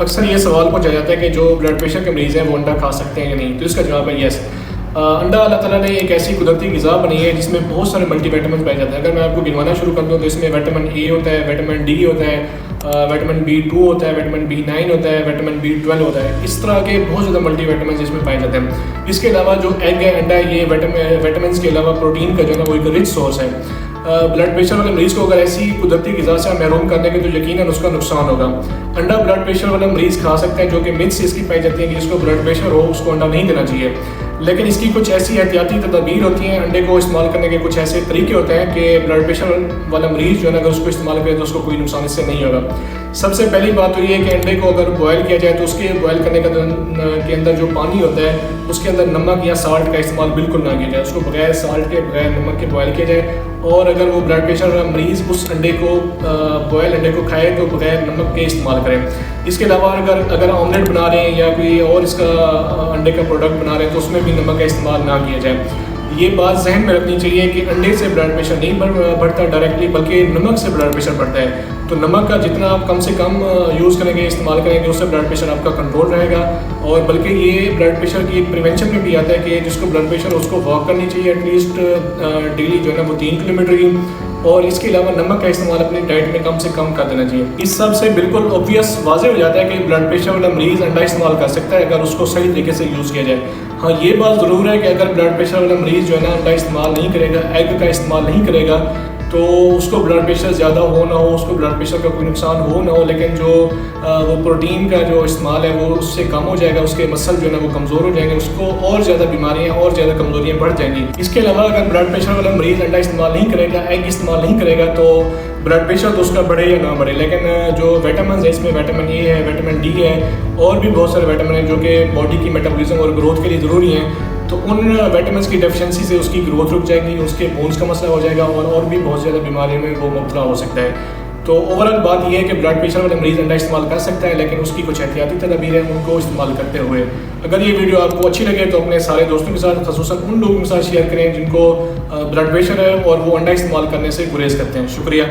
अक्सर ये सवाल पूछा जाता है कि जो ब्लड प्रेशर के मरीज़ हैं वो अंडा खा सकते हैं या नहीं। तो इसका जवाब है यस। अंडा अल्लाह ताला ने एक ऐसी कुदरती ग़िज़ा बनाई है जिसमें बहुत सारे मल्टीविटामिन पाए जाते हैं। अगर मैं आपको गिनवाना शुरू कर दूँ तो इसमें विटामिन ए होता है, विटामिन डी होता है, विटामिन B2 होता है, विटामिन B9 होता है, विटामिन B12 होता है। इस तरह के बहुत ज़्यादा मल्टीविटामिन इसमें पाए जाते हैं। इसके अलावा जो एग है, अंडा है, ये विटामिन के अलावा प्रोटीन का जो है ना वो एक रिच सोर्स है। ब्लड प्रेशर वाले मरीज़ को अगर ऐसी कुदरती ग़िज़ा से महरूम कर देंगे तो यकीनन उसका नुकसान होगा। अंडा ब्लड प्रेशर वाला मरीज़ खा सकते हैं, जो कि मिथ्स इसकी पाई जाती है कि जिसको ब्लड प्रेशर हो उसको अंडा नहीं देना चाहिए। लेकिन इसकी कुछ ऐसी एहतियाती तदबीर होती हैं, अंडे को इस्तेमाल करने के कुछ ऐसे तरीके होते हैं कि ब्लड प्रेशर वाला मरीज़ जो है ना अगर उसको इस्तेमाल करे तो उसको कोई नुकसान इससे नहीं होगा। सबसे पहली बात तो ये है कि अंडे को अगर बॉयल किया जाए तो उसके बॉयल करने के अंदर जो पानी होता है उसके अंदर नमक या साल्ट का इस्तेमाल बिल्कुल ना किया जाए। उसको बगैर साल्ट के, बगैर नमक के बॉयल किया जाए। और अगर वो ब्लड प्रेशर वाला मरीज़ उस अंडे को बॉयल अंडे को खाए तो बगैर नमक के इस्तेमाल करें। इसके अलावा अगर ऑमलेट बना रहे हैं या कोई और इसका अंडे का प्रोडक्ट बना रहे हैं तो उसमें भी नमक का इस्तेमाल ना किया जाए। ये बात जहन में रखनी चाहिए कि अंडे से ब्लड प्रेशर नहीं बढ़ता डायरेक्टली, बल्कि नमक से ब्लड प्रेशर बढ़ता है। तो नमक का जितना आप कम से कम यूज़ करेंगे, इस्तेमाल करेंगे, उससे ब्लड प्रेशर आपका कंट्रोल रहेगा। और बल्कि ये ब्लड प्रेशर की एक प्रिवेंशन में भी आता है कि जिसको ब्लड प्रेशर है उसको वॉक करनी चाहिए एटलीस्ट डेली जो है ना वो 3 किलोमीटर की। और इसके अलावा नमक का इस्तेमाल अपनी डाइट में कम से कम कर देना चाहिए। इस सब से बिल्कुल ऑब्वियस वाज़ेह हो जाता है कि ब्लड प्रेशर वाला मरीज़ अंडा इस्तेमाल कर सकता है अगर उसको सही तरीके से यूज़ किया जाए। हाँ, ये बात ज़रूर है कि अगर ब्लड प्रेशर वाला मरीज़ जो है ना अंडा इस्तेमाल नहीं करेगा, एग का इस्तेमाल नहीं करेगा, तो उसको ब्लड प्रेशर ज़्यादा हो ना हो, उसको ब्लड प्रेशर का कोई नुकसान हो ना हो, लेकिन जो वो प्रोटीन का जो इस्तेमाल है वो उससे कम हो जाएगा, उसके मसल जो है ना वो कमज़ोर हो जाएंगे, उसको और ज़्यादा बीमारियाँ और ज़्यादा कमज़ोरियाँ बढ़ जाएंगी। इसके अलावा अगर ब्लड प्रेशर वाला मरीज़ अंडा इस्तेमाल नहीं करेगा, एग इस्तेमाल नहीं करेगा, तो ब्लड प्रेशर तो उसका बढ़े या ना बढ़े, लेकिन जो विटामिन है इसमें विटामिन ए है, विटामिन डी है और भी बहुत सारे विटामिन हैं जो कि बॉडी की मेटाबॉलिज्म और ग्रोथ के लिए ज़रूरी हैं। तो उन विटामिन की डेफिशिएंसी से उसकी ग्रोथ रुक जाएगी, उसके बोन्स का मसला हो जाएगा और भी बहुत ज़्यादा बीमारियों में वो मुब्तला हो सकता है। तो ओवरऑल बात यह है कि ब्लड प्रेशर वाले मरीज़ अंडा इस्तेमाल कर सकता है, लेकिन उसकी कुछ एहतियाती तदबीर हैं उनको इस्तेमाल करते हुए। अगर ये वीडियो आपको अच्छी लगे तो अपने सारे दोस्तों के साथ, ख़ुसूसन उन लोगों के साथ शेयर करें जिनको ब्लड प्रेशर है और वो अंडा इस्तेमाल करने से गुरेज करते हैं। शुक्रिया।